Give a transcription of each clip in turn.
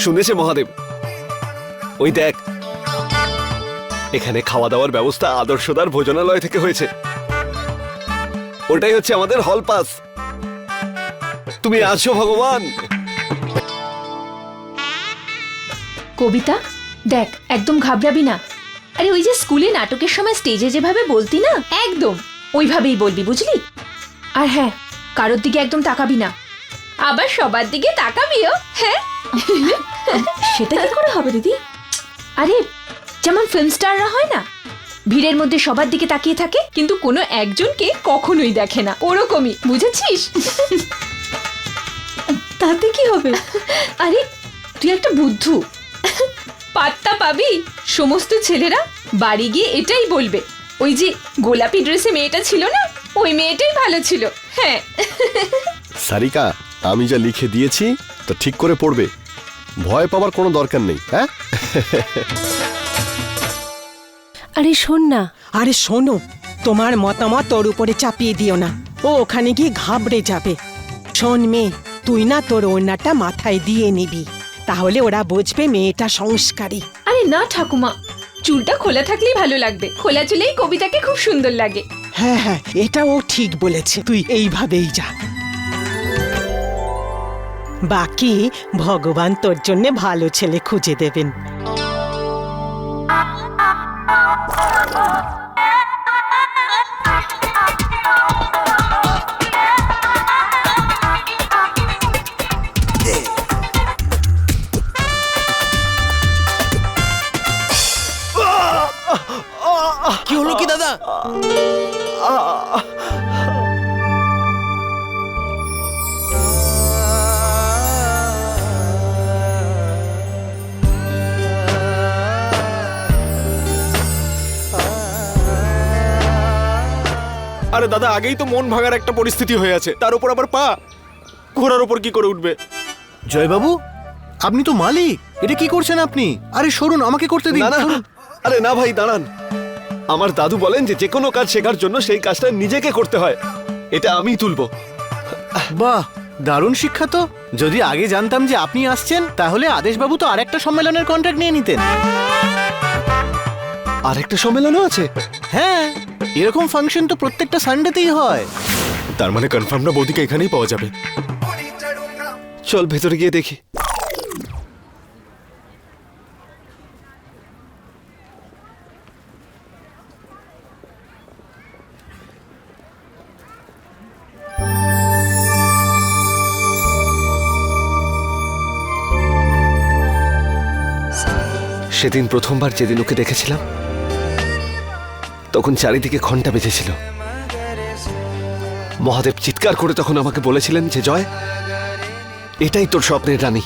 শুনেছে মহাদেব, ওই দেখ এখানে খাওয়া দাওয়ার ব্যবস্থা আদর্শদার ভোজনালয় থেকে হয়েছে। ওটাই হচ্ছে আমাদের হল পাস। তুমি আছো ভগবান। কবিতা দেখ, একদম ঘাবড়াবি না। আরে ওই যে স্কুলে নাটকের সময় স্টেজে যেভাবে বলতি না, একদম ওইভাবেই বলবি, বুঝলি? আর হ্যাঁ, কারোর দিকে একদম তাকাবি না, আবার সবার দিকে তাকাবিও। হ্যাঁ, সেটা কি করে হবে দিদি? আরে যেমন ফিল্ম স্টাররা হয় না, ভিড়ের মধ্যে সবার দিকে তাকিয়ে থাকে কিন্তু কোনো একজনকে কখনোই দেখে না, ওরকমই, বুঝেছিস? তাতে কি হবে? আরে তুই একটা বুদ্ধু, পাত্তা পাবি। সমস্ত ছেলেরা বাড়ি গিয়ে এটাই বলবে, ওই যে গোলাপি ড্রেসে মেয়েটা ছিল না, ওই মেয়েটাই ভালো ছিল। হ্যাঁ সারিকা, আমি যা লিখে দিয়েছি তা ঠিক করে পড়বে, ভয় পাওয়ার কোনো দরকার নেই। হ্যাঁ আরে শোন না। আরে শোনো, তোমার মতামত ওর উপরে চাপিয়ে দিও না, ও ওখানে গিয়ে ঘাবড়ে যাবে। শোন মেয়ে, তুই না তোর ওড়নাটা মাথায় দিয়ে নিবি, তাহলে ওরা বুঝবে মেয়েটা সংস্কারী। আরে না ঠাকুমা, চুলটা খোলা থাকলেই ভালো লাগবে, খোলা চুলেই কবিতাকে খুব সুন্দর লাগে। হ্যাঁ হ্যাঁ, এটা ও ঠিক বলেছে, তুই এইভাবেই যা। বাকি ভগবান তোর জন্য ভালো ছেলে খুঁজে দেবেন। কি হলো কি দাদা? আরে দাদা, আগেই তো মন ভাঙার একটা পরিস্থিতি হয়ে আছে, তার উপর আবার পা ঘোড়ার উপর কি করে উঠবে? জয়বাবু, আপনি তো মালিক, এটা কি করছেন আপনি? আরে সরুন, আমাকে করতে দিন। না না, সরুন। আরে না ভাই, দাঁড়ান। আমার দাদু বলেন যে যে কোনো কাজ শেখার জন্য সেই কাজটা নিজেকে করতে হয়। এটা আমি তুলবো। বাহ, দারুণ শিক্ষা তো। যদি আগে জানতাম যে আপনি আসছেন, তাহলে আদেশবাবু তো আরেকটা সম্মেলনের কন্ট্রাক্ট নিয়ে নিতেন। আরেকটা সম্মেলনও আছে? হ্যাঁ, এরকম ফাংশন তো প্রত্যেকটা সানডেতেই হয়। তার মানে কনফার্ম না, বৌদিকে এখানেই পাওয়া যাবে। চল ভেতরে গিয়ে দেখি। সেদিন প্রথমবার যেদিন ওকে দেখেছিলাম, তখন চারিদিকে ঘন্টা বেজেছিল। মহাদেব চিৎকার করে তখন আমাকে বলেছিলেন যে জয়, এটাই তোর স্বপ্নের রানী।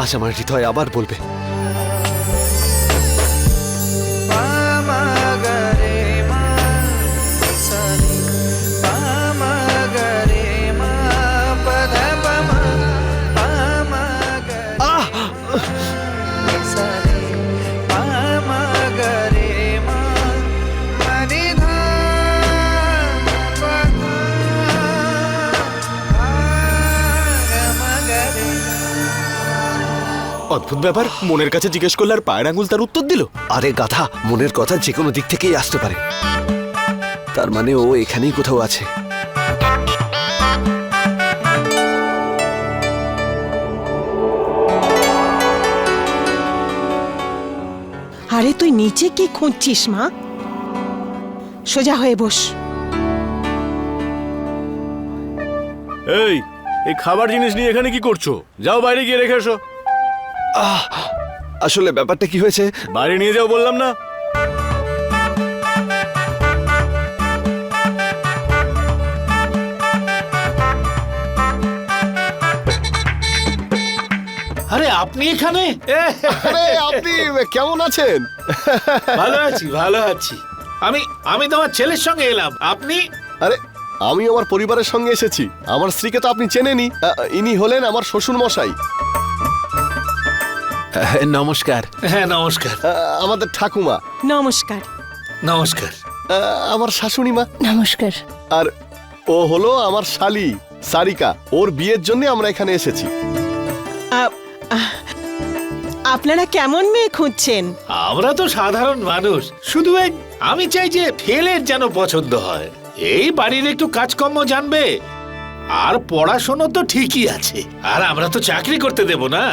আজ আমার হৃদয় আবার বলবে। অদ্ভুত ব্যাপার, মনের কাছে জিজ্ঞেস করলে আর পায়ের আঙুল তার উত্তর দিল। আরে গাধা, মনের কথা যে কোনো দিক থেকেই আসতে পারে। তার মানে ও এখানেই কোথাও আছে। আরে তুই নিচে কি খুঁজছিস মা? সোজা হয়ে বস। এই খাবার জিনিস নিয়ে এখানে কি করছো? যাও বাইরে গিয়ে রেখে এসো। আসলে ব্যাপারটা কি হয়েছে, বাইরে নিয়ে যাও বললাম না? আরে আপনি এখানে? আরে আপনি কেমন আছেন? ভালো আছি, ভালো আছি। আমি তোমার ছেলের সঙ্গে এলাম। আপনি? আরে আমি আমার পরিবারের সঙ্গে এসেছি। আমার স্ত্রীকে তো আপনি চেনেনই, ইনি হলেন আমার শ্বশুর মশাই। নমস্কার। হ্যাঁ নমস্কার। আমাদের ঠাকুমা। নমস্কার। নমস্কার। আমার শাশুড়ি মা। নমস্কার। আর ও হলো আমার শালি সারিকা, ওর বিয়ের জন্য আমরা এখানে এসেছি। আপনারা কেমন মেয়ে খুঁজছেন? আমরা তো সাধারণ মানুষ, শুধু আমি চাই যে ছেলের যেন পছন্দ হয়, এই বাড়ির একটু কাজকর্ম জানবে, আর পড়াশোনা তো ঠিকই আছে, আর আমরা তো চাকরি করতে দেব না।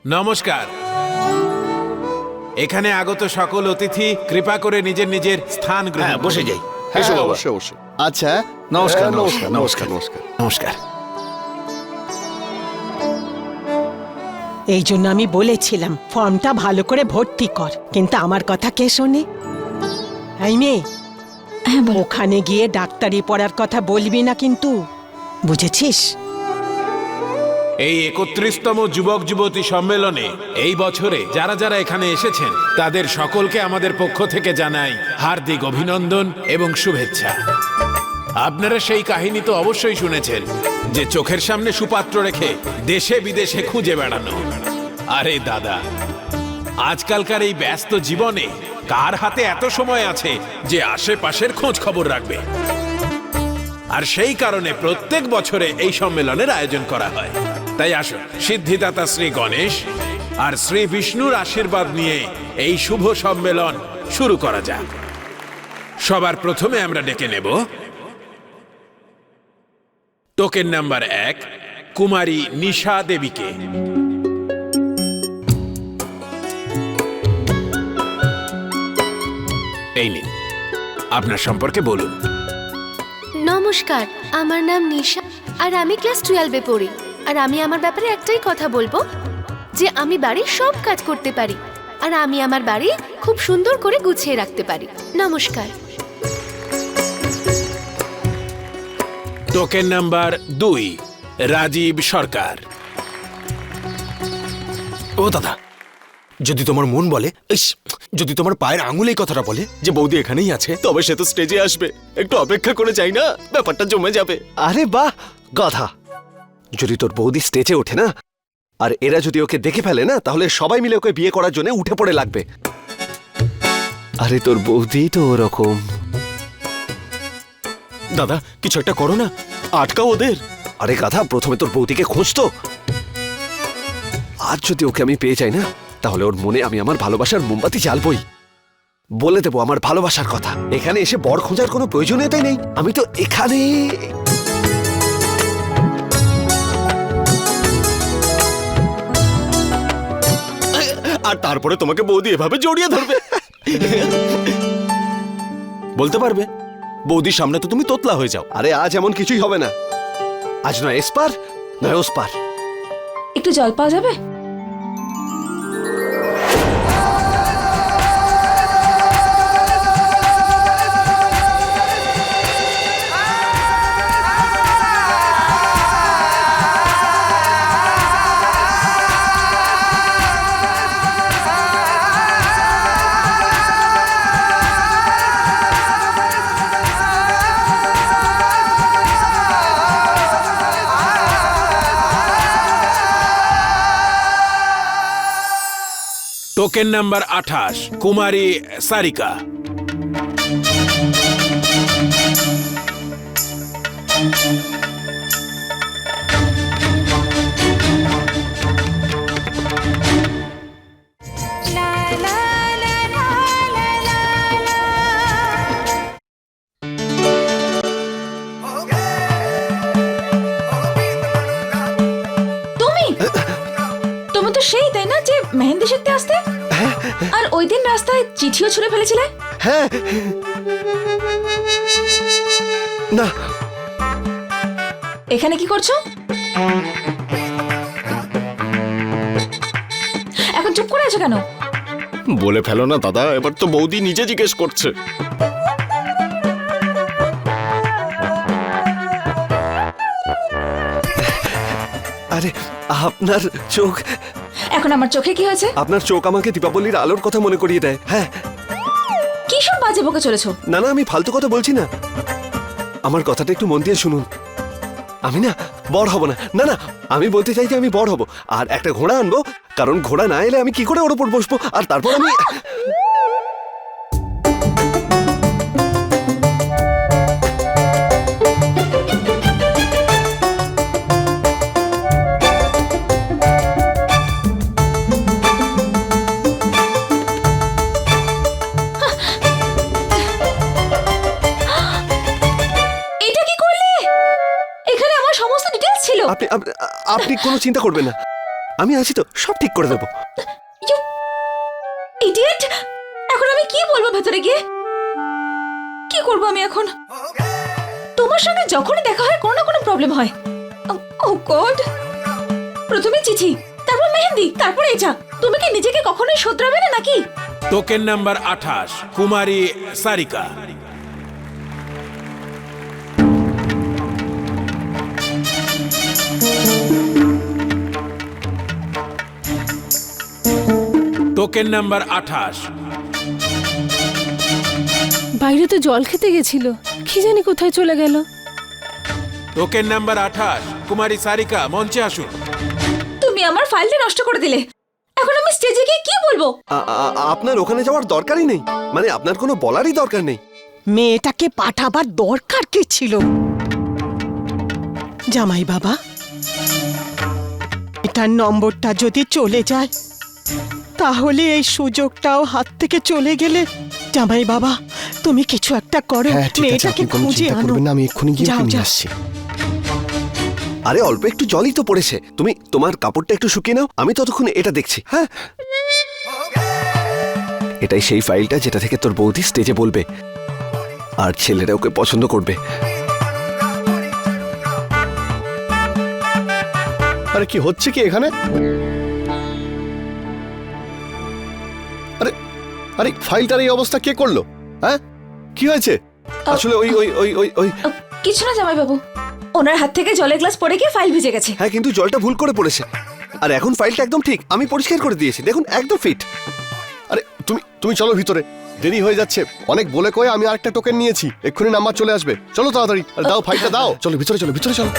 নমস্কার। এখানে আগত সকল অতিথি কৃপা করে নিজের নিজের স্থান গ্রহণ হ্যাঁ, বসে যাই। হ্যাঁ, এসো বাবা। অবশ্যই অবশ্যই। আচ্ছা, নমস্কার, নমস্কার নমস্কার, নমস্কার নমস্কার। নমস্কার। এই জন্য আমি বলেছিলাম ফর্মটা ভালো করে ভর্তি কর, কিন্তু আমার কথা কে শোনে? এই মেয়ে, হ্যাঁ বলো। ওখানে গিয়ে ডাক্তারি পড়ার কথা বলবি না কিন্তু, বুঝেছিস? এই 31তম যুবক যুবতী সম্মেলনে এই বছরে যারা যারা এখানে এসেছেন তাদের সকলকে আমাদের পক্ষ থেকে জানাই হার্দিক অভিনন্দন এবং শুভেচ্ছা। আপনারা সেই কাহিনী তো অবশ্যই শুনেছেন যে চোখের সামনে সুপাত্র রেখে দেশে বিদেশে খুঁজে বেড়ানো। আরে দাদা, আজকালকার এই ব্যস্ত জীবনে কার হাতে এত সময় আছে যে আশেপাশের খোঁজ খবর রাখবে? আর সেই কারণে প্রত্যেক বছরে এই সম্মেলনের আয়োজন করা হয়। তাই আসুন, সিদ্ধিদাতা শ্রী গণেশ আর শ্রী বিষ্ণুর আশীর্বাদ নিয়ে এই শুভ সম্মেলন শুরু করা যাক। সবার প্রথমে আমরা ডেকে নেব টোকেন নাম্বার 1, কুমারী নিশা দেবীকে। এই নিন, আপনার সম্পর্কে বলুন। নমস্কার, আমার নাম নিশা আর আমি ক্লাস 12-এ পড়ি। আর আমি আমার ব্যাপারে একটাই কথা বলবো যে আমি বাড়ির সব কাজ করতে পারি, আর আমি আমার বাড়ি খুব সুন্দর করে গুছিয়ে রাখতে পারি। নমস্কার। টোকেন নাম্বার 2, রাজীব সরকার। ও দাদা, যদি তোমার মন বলে, যদি তোমার পায়ের আঙুল এই কথাটা বলে যে বৌদি এখানেই আছে, তবে সে তো স্টেজে আসবে। একটু অপেক্ষা করে যাই না, ব্যাপারটা জমে যাবে। আরে বাহ, গাধা! যদি তোর বৌদি স্টেজে ওঠে না আর এরা যদি ওকে দেখে ফেলে না, তাহলে সবাই মিলে ওকে বিয়ে করার জন্য উঠে পড়ে লাগবে। আরে তোর বৌদি তো ওরকম। দাদা, কিছু একটা করো না, আটকাও ওদের। আরে গাধা, প্রথমে তোর বৌদিকে খোঁজতো। আর যদি ওকে আমি পেয়ে যাই না, তাহলে ওর মনে আমি আমার ভালোবাসার মোমবাতি জ্বালবই। বলে দেবো আমার ভালোবাসার কথা। এখানে এসে বর খোঁজার কোনো প্রয়োজনীয়তাই নেই। আমি তো এখানে আর তারপরে তোমাকে বৌদি এভাবে জড়িয়ে ধরবে। বলতে পারবে বৌদির সামনে তো তুমি তোতলা হয়ে যাও। আরে আজ এমন কিছুই হবে না। আজ নয় এসপার, নয় ওসপার। একটু জল পাওয়া যাবে? টোকেন নাম্বার 28, কুমারী সারিকা। তুমি তো সেই, তাই না, যে মেহেন্দি শিখতে আসতে আর ওই দিন রাস্তায় চিঠিও ছুঁড়ে ফেলেছিলে? হ্যাঁ। না, এখানে কি করছো? এখন চুপ করে আছো কেন? বলে ফেলো না দাদা, এবার তো বৌদি নিজে জিজ্ঞেস করছে। আরে আপনার চোখ, এখন আমার চোখে কি হয়েছে? আপনার চোখ আমাকে দীপাবলির আলোর কথা মনে করিয়ে দেয়। হ্যাঁ। কি সব বাজে বকে চলেছো? না না, আমি ফালতু কথা বলছি না। আমার কথাটা একটু মন দিয়ে শুনুন। আমি না বড় হব না। না না, আমি বলতে চাই যে আমি বড় হব আর একটা ঘোড়া আনবো, কারণ ঘোড়া না এলে আমি কি করে ওর উপর বসবো? আর তারপর আমি আপনি আপনি কোনো চিন্তা করবেন না, আমি আছি তো, সব ঠিক করে দেবো। ইডিয়েট! এখন আমি কি বলবো ভেতরে গিয়ে? কি করব আমি এখন? তোমার সঙ্গে যখনই দেখা হয় কোনো না কোনো প্রবলেম হয়। ও গড! প্রথমে চিঠি, তারপর মেহেন্দি, তারপর এটা। তুমি কি নিজেকে কখনোই শোধরাবে না নাকি? টোকেন নাম্বার 28 কুমারী সারিকা। টোকেন নাম্বার 28 বাইরে তো জল খেতে গেছিল, কি জানি কোথায় চলে গেল। টোকেন নাম্বার 28 কুমারী সারিকা, মঞ্চে আসুন। তুমি আমার ফাইলটা নষ্ট করে দিলে। এখন আমি স্টেজে গিয়ে কি বলবো? আপনার ওখানে যাওয়ার দরকারই নেই, মানে আপনার কোনো বলারই দরকার নেই। মেয়েটাকে পাঠাবার দরকার কি ছিল? জামাই বাবা, এটার নম্বরটা যদি চলে যায় তাহলে এই সুযোগটাও হাত থেকে চলে গেলে। জামাই বাবা, তুমি কিছু একটা করো, মেয়েটাকে খুঁজে আনো। আমি এক্ষুনি গিয়ে যাও, নিয়ে যাও। আসছি। আরে অল্প একটু জলই তো পড়েছে, তুমি তোমার কাপড়টা একটু শুকিয়ে নাও, আমি ততক্ষণ এটা দেখছি। হ্যাঁ, এটাই সেই ফাইলটা যেটা থেকে তোর বৌদি স্টেজে বলবে, আর ছেলেরা ওকে পছন্দ করবে। আরে কি হচ্ছে কি এখানে? আরে আরে ফাইলটার এই অবস্থা কে করলো? হ্যাঁ, কি হয়েছে? আসলে ওই ওই ওই ওই ওই কিছু না জামাই বাবু, ওনার হাত থেকে জলের গ্লাস পড়ে গিয়ে ফাইল ভিজে গেছে। হ্যাঁ, কিন্তু জলটা ভুল করে পড়েছে, আর এখন ফাইলটা একদম ঠিক, আমি পরিষ্কার করে দিয়েছি, দেখুন একদম ফিট। আরে তুমি তুমি চলো ভিতরে, দেরি হয়ে যাচ্ছে। অনেক বলে কয়ে আমি আরেকটা টোকেন নিয়েছি, এক্ষুনি নাম্বার চলে আসবে। চলো তাড়াতাড়ি, আরে দাও ফাইলটা দাও। চলো ভিতরে, চলো ভিতরে চলো।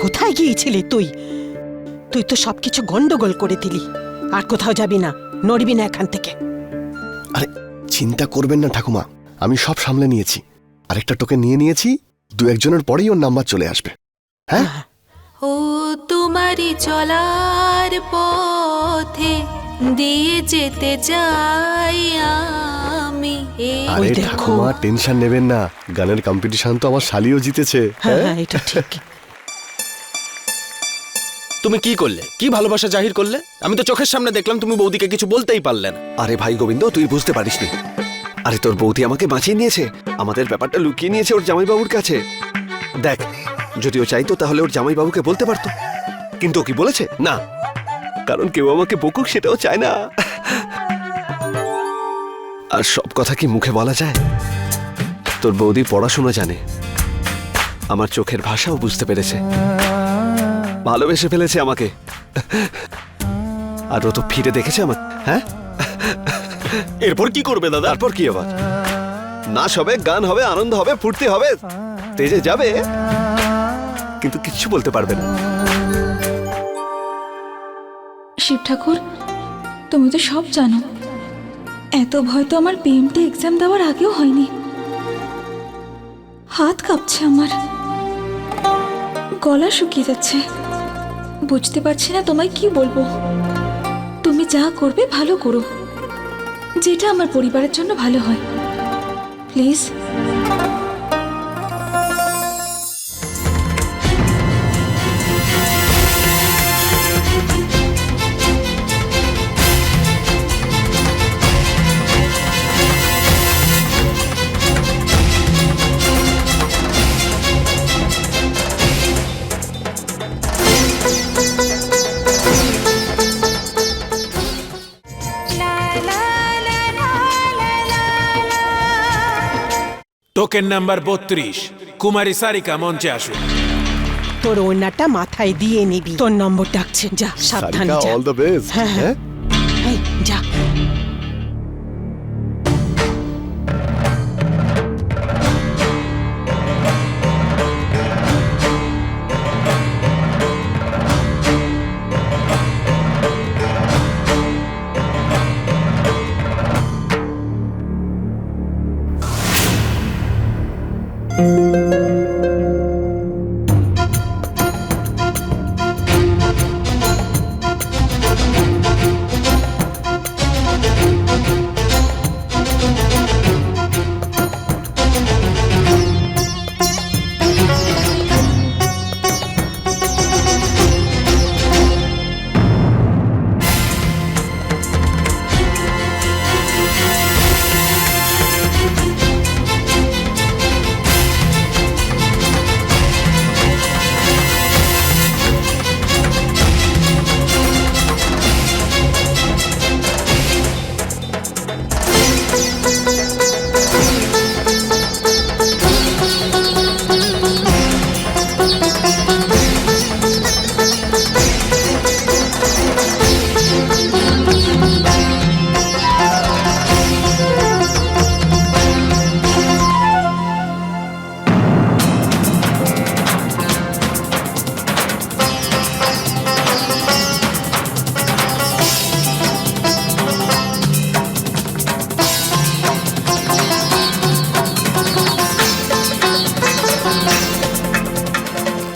কোথায় গিয়েছিলি তুই? তুই তো সবকিছু গন্ডগোল করে দিলি। আর কোথাও যাবি না, নড়বি না এখান থেকে। আরে চিন্তা করবেন না ঠাকুমা, আমি সব সামলে নিয়েছি। আরেকটা টোকেন নিয়ে নিয়েছি, দু একজনের পরেই ওর নাম্বার চলে আসবে। হ্যাঁ, ও তোমারই চলার পথে দিয়ে যেতে চাই আমি। আরে দেখো। ঠাকুমা টেনশন নেবেন না, গানের কম্পিটিশন তো আমার শালিও জিতেছে। হ্যাঁ হ্যাঁ, এটা ঠিক। তুমি কি করলে? কি ভালোবাসা জাহির করলে? আমি তো চোখের সামনে দেখলাম, তুমি বৌদিকে কিছু বলতেই পারলে না। আরে ভাই গোবিন্দ, তুই বুঝতে পারিসনি। আরে তোর বৌদি আমাকে বাঁচিয়ে নিয়েছে, আমাদের ব্যাপারটা লুকিয়ে নিয়েছে ওর জামাইবাবুর কাছে। দেখ, যদি ও চাইতো তাহলে ওর জামাইবাবুকে বলতে পারতো, কিন্তু ও কি বলেছে? না, কারণ কেউ আমাকে বকুক সেটাও চায় না। আর সব কথা কি মুখে বলা যায়? তোর বৌদি পড়াশোনা জানে, আমার চোখের ভাষাও বুঝতে পেরেছে, ভালোবেসে ফেলেছে আমাকে। আর ও তো ফিরে দেখেছে আমাকে। হ্যাঁ, এরপর কি করবে দাদা? তারপর কি আবার? নাচ হবে, গান হবে, আনন্দ হবে, ফুর্তি হবে, তেজে যাবে, কিন্তু কিচ্ছু বলতে পারবে না। শিব ঠাকুর, তুমি তো সব জানো। এত ভয় তো আমার পিএমটি এক্সাম দেওয়ার আগেও হয়নি। হাত কাঁপছে আমার, গলা শুকিয়ে যাচ্ছে, বুঝতে পারছি না তোমায় কি বলবো। তুমি যা করবে ভালো করো, যেটা আমার পরিবারের জন্য ভালো হয়, প্লিজ। টোকেন নাম্বার 32 কুমারী সারিকা, মঞ্চে আসুন। তোর ওনাটা মাথায় দিয়ে নিবি। তোর নম্বর ডাকছে, যা সাবধানে সারিকা, যা। All the best. হ্যাঁ হ্যাঁ, এই, যা।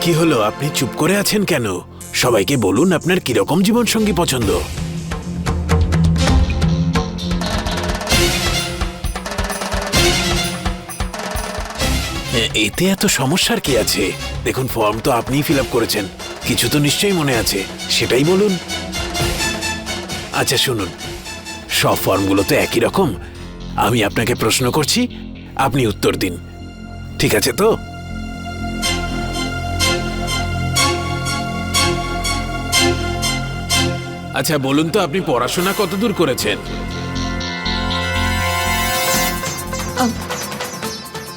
কি হলো, আপনি চুপ করে আছেন কেন? সবাইকে বলুন আপনার কিরকম জীবনসঙ্গী পছন্দ। এতে এত সমস্যার কি আছে? দেখুন, ফর্ম তো আপনিই ফিল আপ করেছেন, কিছু তো নিশ্চয়ই মনে আছে, সেটাই বলুন। আচ্ছা শুনুন, সব ফর্মগুলো তো একই রকম। আমি আপনাকে প্রশ্ন করছি, আপনি উত্তর দিন, ঠিক আছে তো? আচ্ছা বলুন তো, আপনি পড়াশোনা কতদূর করেছেন?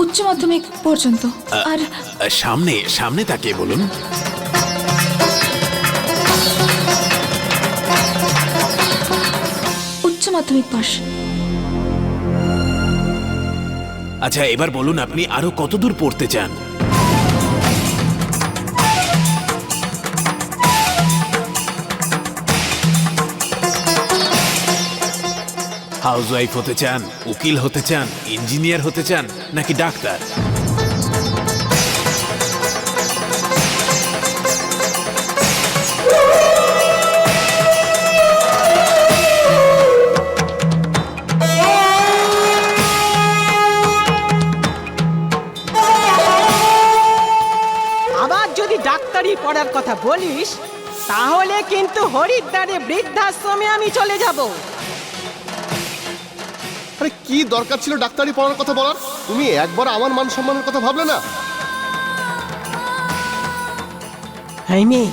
উচ্চ মাধ্যমিক পর্যন্ত। আর সামনে সামনে তাকিয়ে বলুন। উচ্চ মাধ্যমিক পাস। আচ্ছা এবার বলুন, আপনি আরো কতদূর পড়তে চান? হাউসওয়াইফ হতে চান, উকিল হতে চান, ইঞ্জিনিয়ার হতে চান, নাকি ডাক্তার? আবার যদি ডাক্তারি পড়ার কথা বলিস তাহলে কিন্তু হরিদ্বারে বৃদ্ধাশ্রমে আমি চলে যাব। আরে কি দরকার ছিল ডাক্তারি পড়ার কথা বলার? তুমি একবার আমার মান সম্মানের কথা ভাবলে না? হ্যাঁ মেয়ে,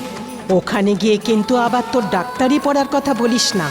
ওখানে গিয়ে কিন্তু আবার তোর ডাক্তারি পড়ার কথা বলিস না।